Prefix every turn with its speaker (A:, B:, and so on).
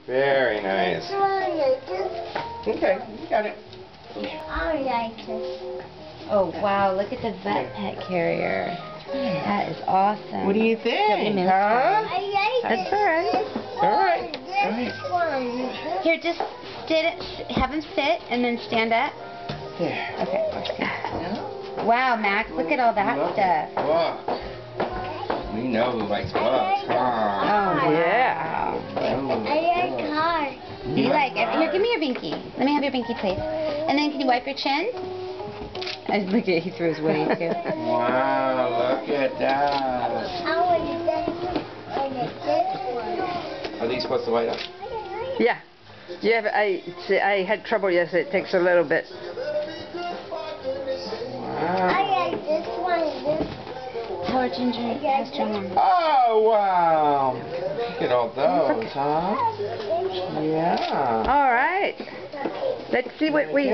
A: Very nice. Okay, you got it.
B: I like this. Oh wow, look at the vet pet carrier. That is awesome.
A: What do you think, huh?
B: That's alright.
A: Alright.
B: Here, just have him sit and then stand up.
A: There.
B: Okay, let's see. Wow, Max, look at all that stuff.
A: Books. We know who likes books, huh?
B: Oh,
C: yeah.
B: I like cars. You like it? Here, give me your binky. Let me have your binky, please. And then can you wipe your chin? Look at, he threw his wing too.
A: Wow, look at that. Are these supposed to light up?
C: Yeah. Yeah, I had trouble yesterday. It takes a little bit.
A: Wow.
B: I like this one. Tell her Ginger has to one.
A: Oh, wow. Look at all those, huh? Yeah.
C: All right. Let's see what we...